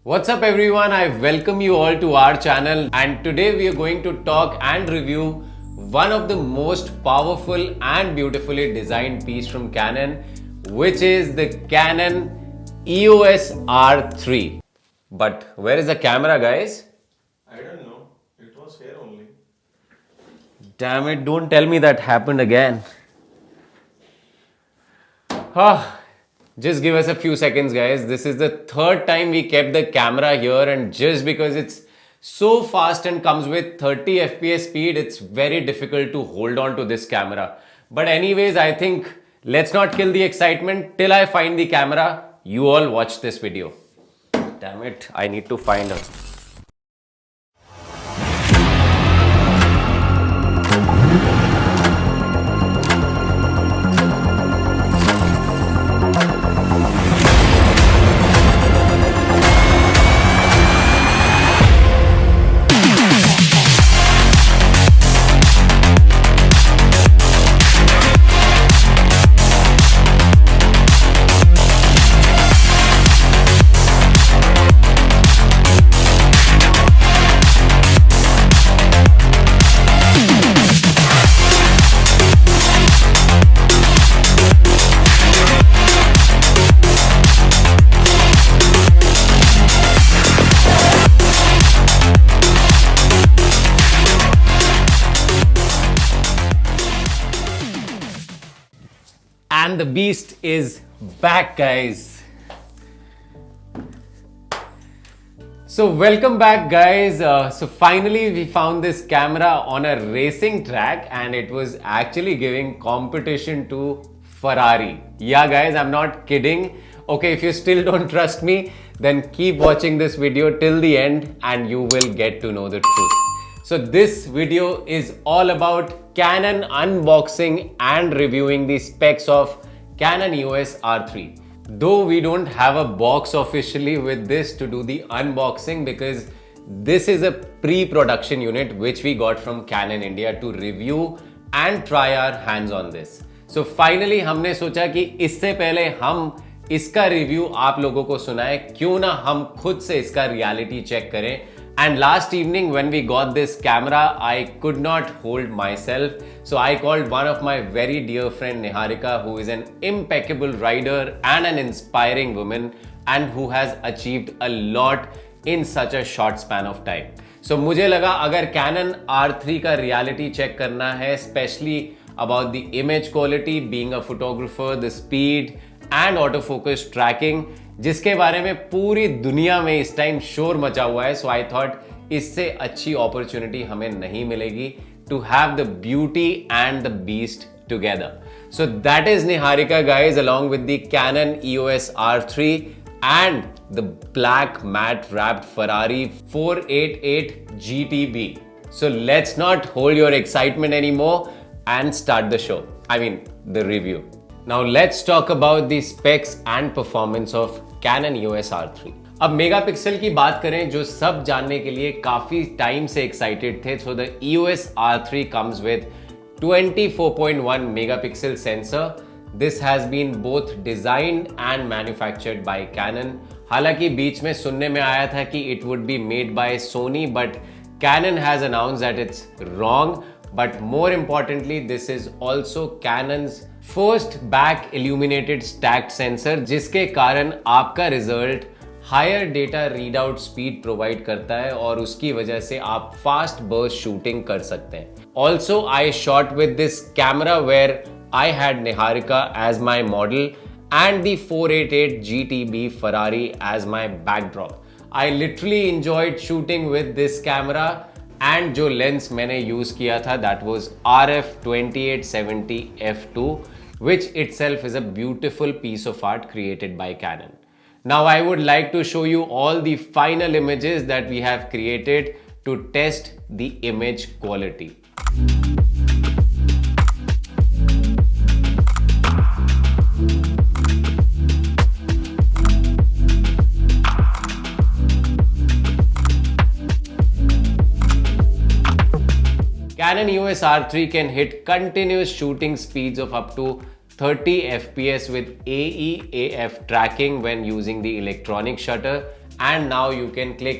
What's up everyone, I welcome you all to our channel and today we are going to talk and review one of the most powerful and beautifully designed piece from Canon, which is the Canon EOS R3. But where is the camera, guys? I don't know. It was here only. Damn it, don't tell me that happened again. Just give us a few seconds, guys. This is the third time we kept the camera here, and just because it's so fast and comes with 30 FPS speed, it's very difficult to hold on to this camera. But anyways, I think let's not kill the excitement till I find the camera. You all watch this video. Damn it, I need to find her. And the beast is back, guys. So welcome back, guys. So finally we found this camera on a racing track and it was actually giving competition to Ferrari. Yeah, guys, I'm not kidding. Okay, if you still don't trust me, then keep watching this video till the end and you will get to know the truth. So this video is all about Canon unboxing and reviewing the specs of Canon EOS R3. Though we don't have a box officially with this to do the unboxing because this is a pre-production unit which we got from Canon India to review and try our hands on this. So finally हमने सोचा कि इससे पहले हम इसका review आप लोगों को सुनाए, क्यों ना हम खुद से इसका रियलिटी चेक करें. And last evening when we got this camera, I could not hold myself. So I called one of my very dear friend Niharika, who is an impeccable rider and an inspiring woman and who has achieved a lot in such a short span of time. So मुझे लगा अगर Canon R3 का reality check करना है, especially about the image quality, being a photographer, the speed and autofocus tracking, जिसके बारे में पूरी दुनिया में इस टाइम शोर मचा हुआ है. सो आई थॉट इससे अच्छी अपॉर्चुनिटी हमें नहीं मिलेगी to have the beauty and the beast together. So that is Niharika, guys, along with the Canon EOS R3 and the black matte wrapped Ferrari 488 GTB. So let's not hold your excitement anymore and start the show. I mean the review. Now let's talk about the specs and performance of Canon EOS R3. अब megapixel की बात करें, जो सब जानने के लिए काफी टाइम से एक्साइटेड थे. So the EOS R3 comes with 24.1 megapixel sensor. This has been both designed and manufactured by Canon. हालांकि बीच में सुनने में आया था कि it would be made by Sony, but Canon has announced that it's wrong. But more importantly, this is also Canon's first back illuminated stacked sensor, जिसके कारण आपका result higher data readout speed provide करता है और उसकी वजह से आप फास्ट बर्स्ट शूटिंग कर सकते हैं. Also I shot with this camera where I had Niharika as my model and the 488 GTB Ferrari as my backdrop. I literally enjoyed shooting with this camera. And जो लेंस मैंने use किया था, that was RF 2870 f2, which itself is a beautiful piece of art created by Canon. Now I would like to show you all the final images that we have created to test the image quality. Canon EOS R3 can hit continuous shooting speeds of up to 30 FPS with AEAF tracking when using the electronic shutter and now you can click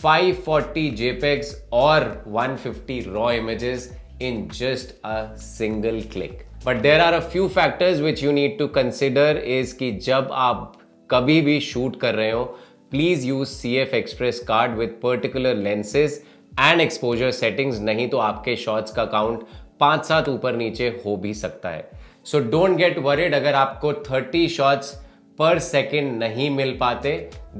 540 JPEGs or 150 raw images in just a single click. But there are a few factors which you need to consider is कि जब आप कभी भी shoot कर रहे हो, please use CF Express card with particular lenses and exposure settings, नहीं तो आपके shots का count 5-7 ऊपर नीचे हो भी सकता है. So don't get worried अगर आपको 30 shots per second नहीं मिल पाते.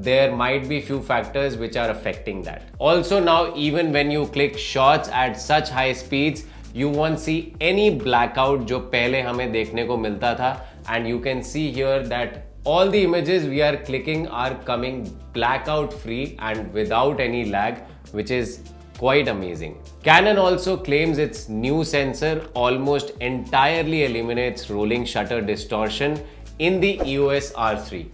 There might be few factors which are affecting that. Also now even when you click shots at such high speeds, you won't see any blackout जो पहले हमें देखने को मिलता था, and you can see here that all the images we are clicking are coming blackout free and without any lag, which is quite amazing. Canon also claims its new sensor almost entirely eliminates rolling shutter distortion in the EOS R3.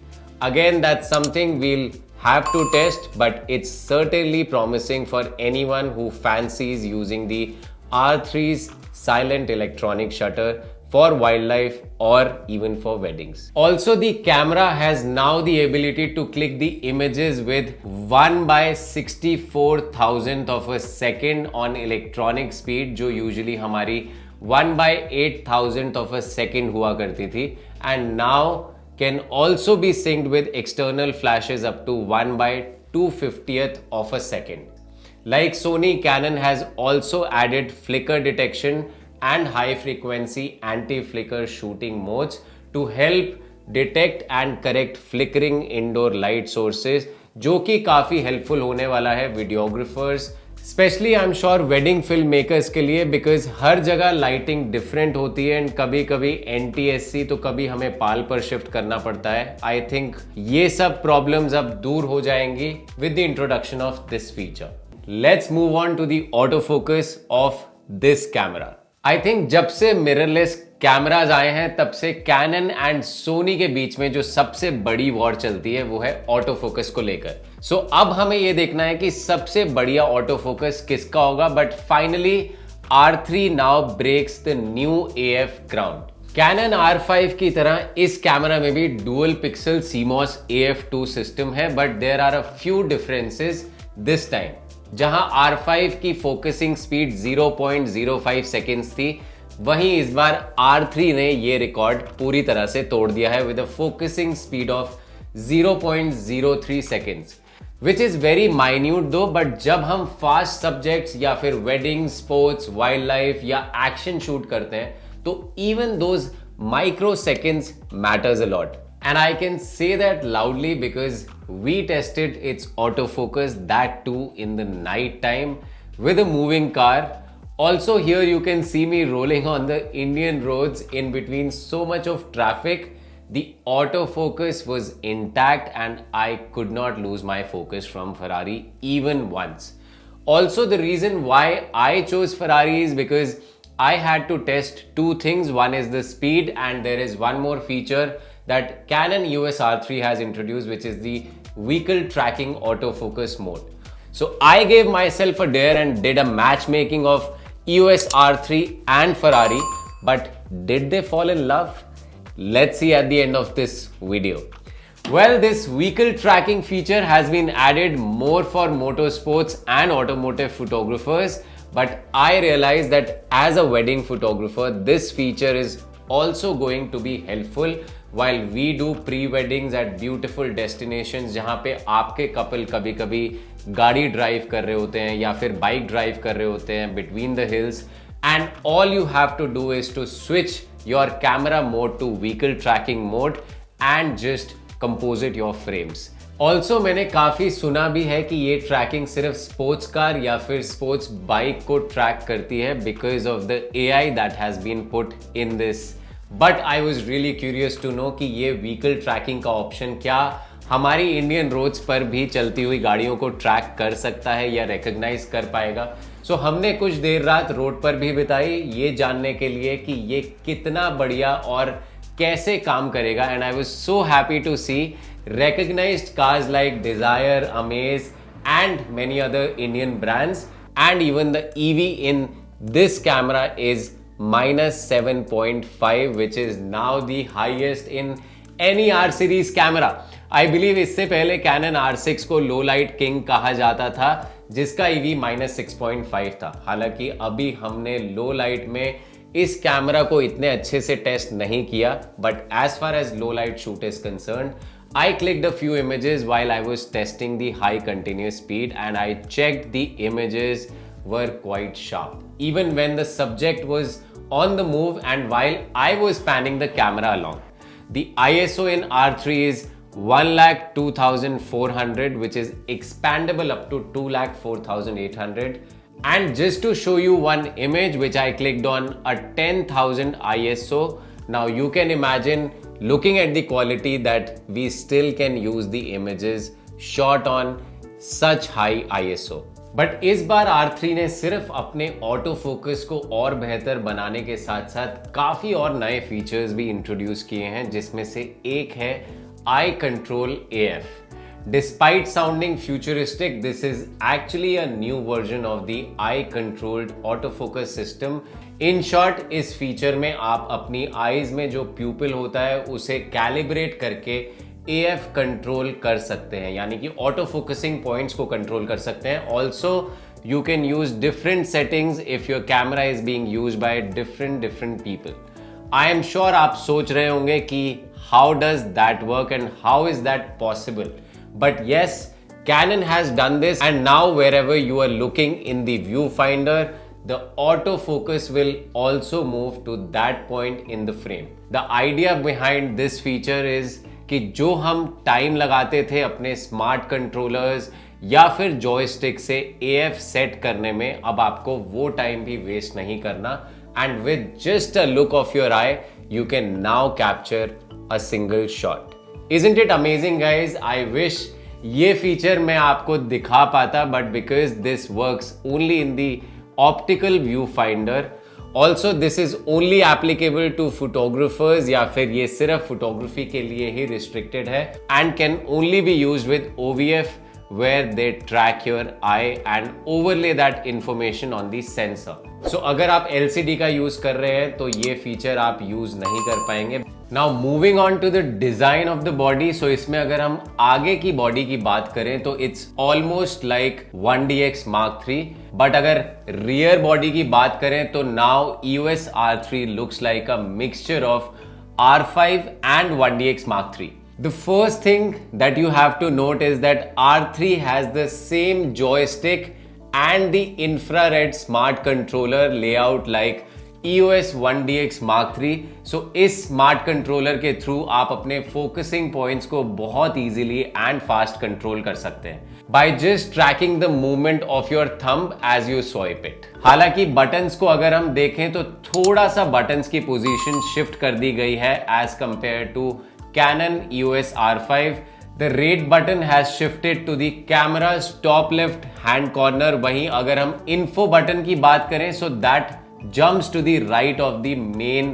Again, that's something we'll have to test, but it's certainly promising for anyone who fancies using the R3's silent electronic shutter for wildlife or even for weddings. Also, the camera has now the ability to click the images with 1/64,000th of a second on electronic speed, जो usually हमारी 1/8,000th of a second हुआ करती थी, and now can also be synced with external flashes up to 1/250th of a second. Like Sony, Canon has also added flicker detection and high frequency anti-flicker shooting modes to help detect and correct flickering indoor light sources, जो कि काफी helpful होने वाला है videographers, specially I am sure wedding film makers के लिए, because हर जगह lighting different होती है एंड कभी कभी NTSC तो कभी हमें पाल पर शिफ्ट करना पड़ता है. आई थिंक ये सब प्रॉब्लम्स अब दूर हो जाएंगी with the introduction of this feature. Let's move on to the auto focus of this camera. I think जब से मिररलेस कैमराज आए हैं तब से कैनन एंड सोनी के बीच में जो सबसे बड़ी वॉर चलती है वो है ऑटो फोकस को लेकर. सो अब हमें ये देखना है कि सबसे बढ़िया ऑटो फोकस किसका होगा. But finally R3 now breaks the new AF ground. Canon R5 की तरह इस कैमरा में भी dual pixel CMOS AF2 system है, but there are a few differences this time. जहां R5 की फोकसिंग स्पीड 0.05 सेकेंड्स थी, वहीं इस बार R3 ने ये रिकॉर्ड पूरी तरह से तोड़ दिया है with a focusing speed of 0.03 seconds, which is very minute दो. बट जब हम फास्ट सब्जेक्ट्स या फिर वेडिंग, स्पोर्ट्स, वाइल्ड लाइफ या एक्शन शूट करते हैं तो even those micro seconds matters a lot. And I can say that loudly because we tested its autofocus, that too in the night time with a moving car. Also here you can see me rolling on the Indian roads in between so much of traffic. The autofocus was intact and I could not lose my focus from Ferrari even once. Also the reason why I chose Ferrari is because I had to test two things. One is the speed and there is one more feature that Canon EOS R3 has introduced, which is the vehicle tracking autofocus mode. So I gave myself a dare and did a matchmaking of EOS R3 and Ferrari, but did they fall in love? Let's see at the end of this video. Well, this vehicle tracking feature has been added more for motorsports and automotive photographers, but I realized that as a wedding photographer, this feature is also going to be helpful while we do pre-weddings at beautiful destinations, जहाँ पे आपके couple कभी कभी गाड़ी drive कर रहे होते हैं या फिर बाइक ड्राइव कर रहे होते हैं between the hills, and all you have to do is to switch your camera mode to vehicle tracking mode and just composite your frames. Also मैंने काफ़ी सुना भी है कि ये ट्रैकिंग सिर्फ स्पोर्ट्स कार या फिर स्पोर्ट्स बाइक को ट्रैक करती है because of the AI that has been put in this. But I was really curious to know कि ये व्हीकल ट्रैकिंग का ऑप्शन क्या हमारी इंडियन रोड्स पर भी चलती हुई गाड़ियों को ट्रैक कर सकता है या रिकॉग्नाइज कर पाएगा. सो हमने कुछ देर रात रोड पर भी बिताई ये जानने के लिए कि ये कितना बढ़िया और कैसे काम करेगा. And I was so happy to see recognized cars like Desire, Amaze and many other Indian brands, and even the EV in this camera is -7.5, which is now the highest in any R series camera. I believe इससे पहले Canon R6 को लो light king कहा जाता था, जिसका EV -6.5 था। हालांकि अभी हमने लो लाइट में इस कैमरा को इतने अच्छे से टेस्ट नहीं किया, but as far as low light shoot is concerned, I clicked a few images while I was testing the high continuous speed and I checked the images were quite sharp. Even when the subject was on the move and while I was panning the camera along. The ISO in R3 is 1,02,400, which is expandable up to 2,04,800. And just to show you one image which I clicked on, a 10,000 ISO. Now you can imagine looking at the quality that we still can use the images shot on such high ISO. But इस बार R3 ने सिर्फ अपने auto focus को और बेहतर बनाने के साथ साथ काफी और नए फीचर्स भी इंट्रोड्यूस किए हैं, जिसमें से एक है आई control AF. Despite sounding futuristic, this is actually a new version of the eye-controlled autofocus system. In short, इस फीचर में आप अपनी आईज में जो प्यूपिल होता है उसे कैलिब्रेट करके AF कंट्रोल कर सकते हैं, यानी कि ऑटो फोकसिंग पॉइंट्स को कंट्रोल कर सकते हैं. Also you can use different settings if your camera is being used by different people. I am sure आप सोच रहे होंगे कि how does that work and how is that possible. But yes, Canon has done this, and now wherever you are looking in the viewfinder, the autofocus will also move to that point in the frame. The idea behind this feature is कि जो हम time लगाते थे अपने smart controllers या फिर joystick से AF set करने में, अब आपको वो टाइम भी वेस्ट नहीं करना. And with just a look of your eye, you can now capture a single shot. Isn't it amazing, guys? I wish ये फीचर मैं आपको दिखा पाता, but because this works only in the optical viewfinder. Also, this is only applicable to photographers, या फिर ये सिर्फ photography के लिए ही restricted है, and can only be used with OVF, where they track your eye and overlay that information on the sensor. So अगर आप LCD का यूज कर रहे हैं तो ये फीचर आप यूज नहीं कर पाएंगे. Now moving on to the design of the body. So इसमें अगर हम आगे की बॉडी की बात करें तो it's almost like 1DX Mark III. But अगर रियर बॉडी की बात करें तो now EOS R3 looks like a mixture of R5 and 1DX Mark III. The first thing that you have to note is that R3 has the same joystick and the infrared smart controller layout like EOS 1DX Mark III. So इस smart controller के through आप अपने focusing points को बहुत easily and fast control कर सकते हैं by just tracking the movement of your thumb as you swipe it. हालांकि बटन्स को अगर हम देखें तो थोड़ा सा बटन्स की पोजीशन शिफ्ट कर दी गई है as compared to Canon EOS R5. The rate button has shifted to the camera's top left hand corner. वहीं अगर हम info button की बात करें so that jumps to the right of the main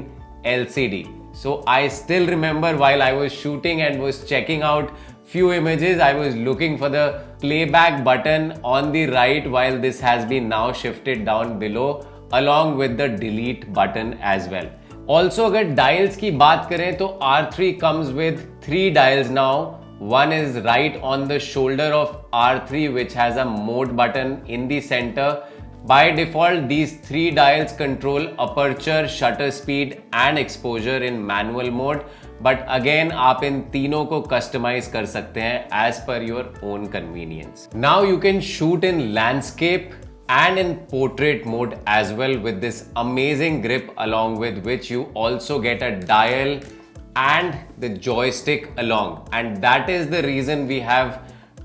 LCD. So I still remember while I was shooting and was checking out few images, I was looking for the playback button on the right, while this has been now shifted down below along with the delete button as well. Also अगर dials की बात करें तो R3 comes with 3 dials now. One is right on the shoulder of R3, which has a mode button in the center. By default, these 3 dials control aperture, shutter speed and exposure in manual mode. But again, आप इन तीनों को customize कर सकते हैं as per your own convenience. Now you can shoot in landscape and in portrait mode as well with this amazing grip, along with which you also get a dial and the joystick along. And that is the reason we have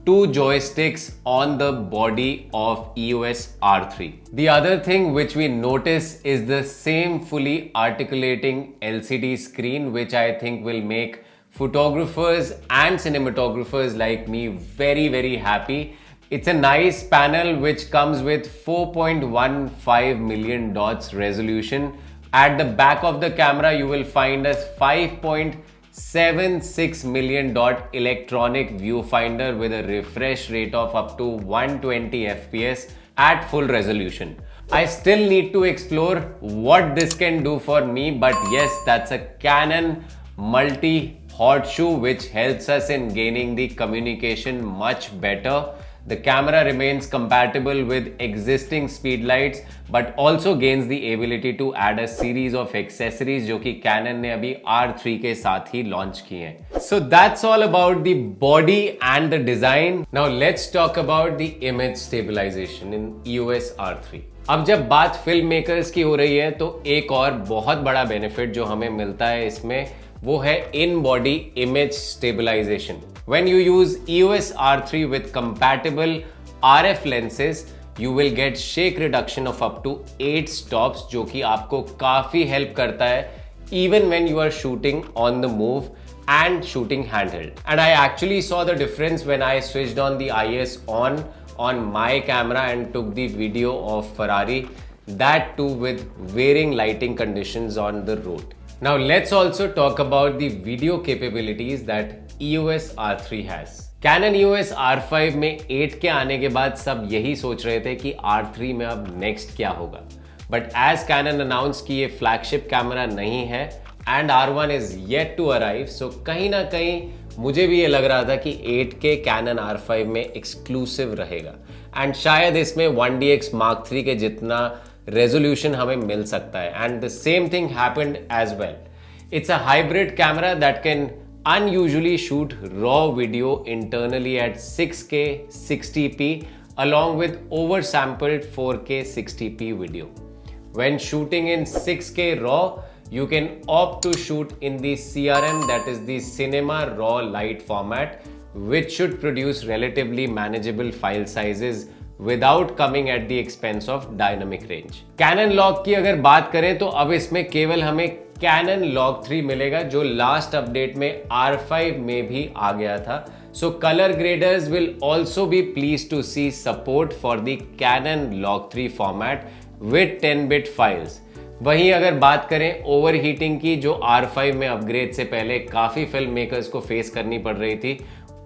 2 joysticks on the body of EOS R3. The other thing which we notice is the same fully articulating LCD screen, which I think will make photographers and cinematographers like me very happy. It's a nice panel which comes with 4.15 million dots resolution. At the back of the camera, you will find a 5.76 million dot electronic viewfinder with a refresh rate of up to 120 FPS at full resolution. I still need to explore what this can do for me, but yes, that's a Canon multi hot shoe which helps us in gaining the communication much better. The camera remains compatible with existing speed lights but also gains the ability to add a series of accessories जो कि Canon ने अभी R3 के साथ ही launch किए हैं. So that's all about the body and the design. Now let's talk about the image stabilization in EOS R3. अब जब बात फिल्म मेकर्स की हो रही है तो एक और बहुत बड़ा बेनिफिट जो हमें मिलता है इसमें वो है in body image stabilisation. When you use EOS R3 with compatible RF lenses, you will get shake reduction of up to 8 stops जो कि आपको काफी हेल्प करता है even when you are shooting on the move and shooting handheld. And I actually saw the difference when I switched on the IS on my camera and took the video of Ferrari, that too with varying lighting conditions on the road. Now let's also talk about the video capabilities that EOS R3 has. Canon EOS R5 में 8 के आने के बाद सब यही सोच रहे थे कि R3 में अब नेक्स्ट क्या होगा. But as Canon announced कि ये फ्लैगशिप कैमरा नहीं है and R1 is yet to arrive, so कहीं ना कहीं मुझे भी ये लग रहा था कि 8K Canon R5 में एक्सक्लूसिव रहेगा एंड शायद इसमें 1DX Mark III के जितना रेजोल्यूशन हमें मिल सकता है. And the same thing happened as well. It's a hybrid camera that can unusually shoot raw video internally at 6K 60p along with oversampled 4K 60p video. When shooting in 6K RAW, you can opt to shoot in the CRM, that is the Cinema Raw Light format, which should produce relatively manageable file sizes without coming at the expense of dynamic range. Canon Log की अगर बात करें तो अब इसमें केवल हमें Canon Log 3 मिलेगा जो लास्ट अपडेट में R5 में भी आ गया था. So color graders will also be pleased to see support for the Canon Log 3 format with 10-bit files. वहीं अगर बात करें ओवरहीटिंग की जो R5 में अपग्रेड से पहले काफी फिल्म मेकर्स को फेस करनी पड़ रही थी,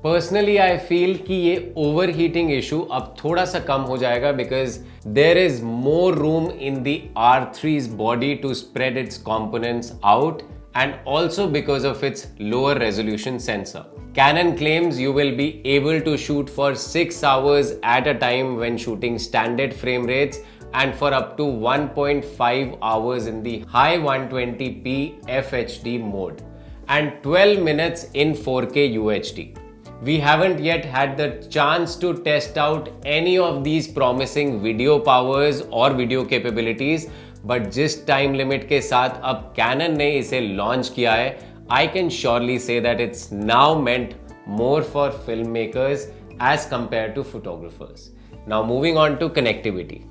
पर्सनली आई फील कि ये ओवरहीटिंग इशू अब थोड़ा सा कम हो जाएगा because there is more room in the R3's body to spread its components out and also because of its lower resolution sensor. Canon claims you will be able to shoot for 6 hours at a time when shooting standard frame rates and for up to 1.5 hours in the high 120p FHD mode and 12 minutes in 4K UHD. We haven't yet had the chance to test out any of these promising video powers or video capabilities, but जिस time limit के साथ अब Canon ने इसे launch किया है, I can surely say that it's now meant more for filmmakers as compared to photographers. Now moving on to connectivity.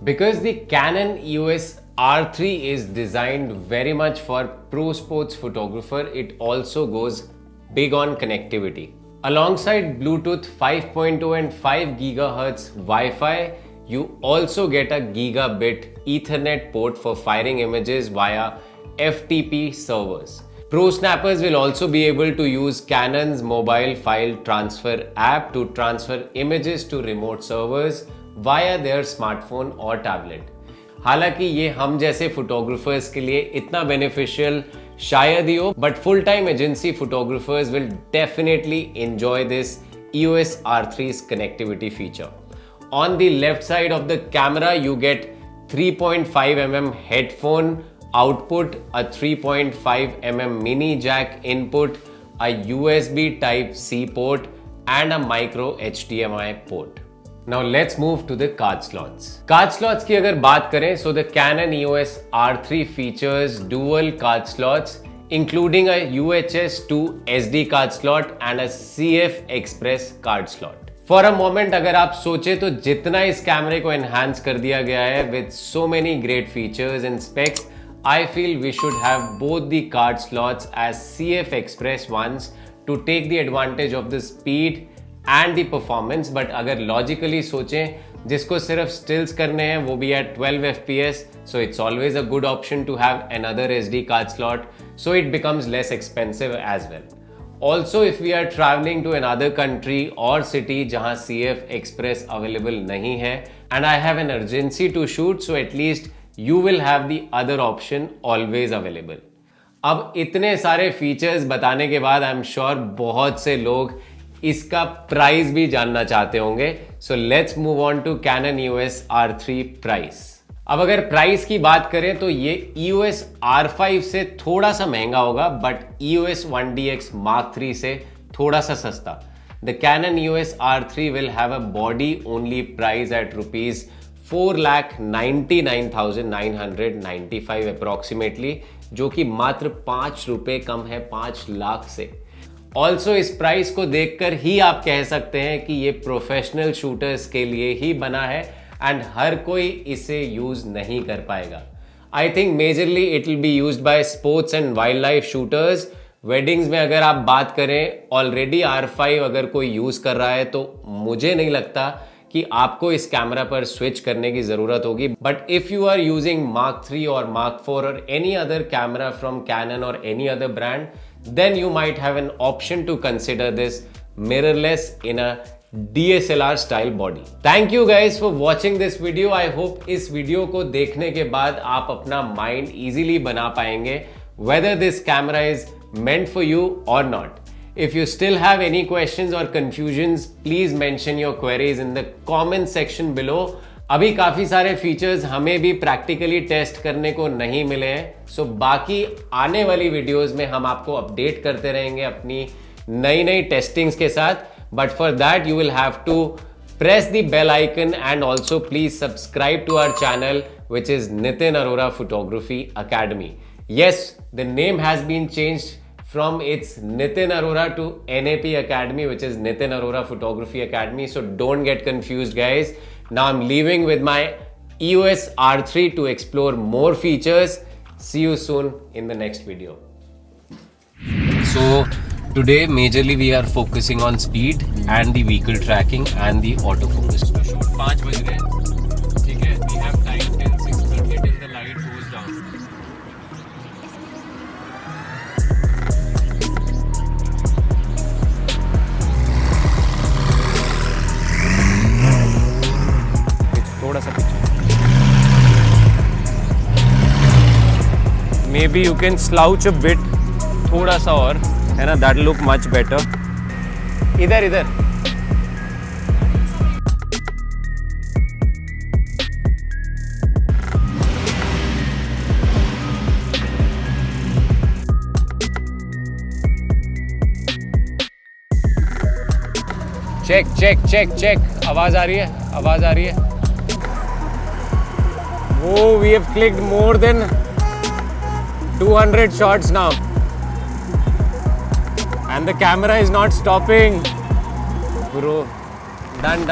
Because the Canon EOS R3 is designed very much for pro sports photographer, it also goes big on connectivity. Alongside Bluetooth 5.0 and 5 GHz Wi-Fi, you also get a gigabit Ethernet port for firing images via FTP servers. Pro snappers will also be able to use Canon's mobile file transfer app to transfer images to remote servers via their smartphone or tablet. हालांकि ये हम जैसे photographers के लिए इतना beneficial शायद ही हो, but full time agency photographers will definitely enjoy this EOS R3's connectivity feature. On the left side of the camera, you get 3.5 mm headphone output, a 3.5 mm mini jack input, a USB Type-C port, and a micro HDMI port. Now let's move to the card slots. Card slots की अगर बात करें, so the Canon EOS R3 features dual card slots, including a UHS 2 SD card slot and a CF Express card slot. For a moment अगर आप सोचे तो जितना इस कैमरे को enhance कर दिया गया है with so many great features and specs, I feel we should have both the card slots as CF Express ones to take the advantage of the speed and the performance. But अगर logically सोचें जिसको सिर्फ stills करने हैं वो भी at 12 fps, so it's always a good option to have another SD card slot, so it becomes less expensive as well. Also, if we are traveling to another country or city जहाँ CF Express available नहीं है and I have an urgency to shoot, so at least you will have the other option always available. अब इतने सारे features बताने के बाद I am sure बहुत से लोग इसका प्राइस भी जानना चाहते होंगे. So let's move on to Canon EOS R3 price. अब अगर प्राइस की बात करें तो ये EOS R5 से थोड़ा सा महंगा होगा, but EOS 1DX Mark III से थोड़ा सा सस्ता. The Canon EOS R3 will have a body only price at rupees 4,99,995 approximately, जो कि मात्र 5 रुपए कम है 5 लाख से. ऑल्सो इस प्राइस को देखकर ही आप कह सकते हैं कि ये प्रोफेशनल शूटर्स के लिए ही बना है एंड हर कोई इसे यूज नहीं कर पाएगा. I think majorly it will be used by sports and wild life shooters. Weddings में अगर आप बात करें, ऑलरेडी R5 अगर कोई यूज कर रहा है तो मुझे नहीं लगता कि आपको इस कैमरा पर स्विच करने की जरूरत होगी. But if you are using Mark III और Mark IV और any other camera from Canon और any other brand, then you might have an option to consider this mirrorless in a DSLR style body. Thank you guys for watching this video. I hope इस video को देखने के बाद आप अपना mind easily बना पाएंगे whether this camera is meant for you or not. If you still have any questions or confusions, please mention your queries in the comment section below. अभी काफी सारे फीचर्स हमें भी प्रैक्टिकली टेस्ट करने को नहीं मिले हैं. सो बाकी आने वाली वीडियोस में हम आपको अपडेट करते रहेंगे अपनी नई नई टेस्टिंग्स के साथ. But for that you will have to press the bell icon and also please subscribe to our channel, which is Nitin Arora Photography Academy. Yes, the name has been changed from its Nitin Arora to NAP Academy, which is Nitin Arora Photography Academy. So don't get confused, guys. Now I'm leaving with my EOS R3 to explore more features. See you soon in the next video. So today majorly we are focusing on speed and the vehicle tracking and the autofocus. To shoot 5 बज रहे हैं, ठीक है? We have time till 6:30 till the light goes down. थोड़ा सा पीछे. Maybe you can slouch a bit, थोड़ा सा और, है ना? That look much better. इधर इधर. Check check check check. आवाज आ रही है, आवाज आ रही है. Oh, we have clicked more than 200 shots now. And the camera is not stopping. Bro, done.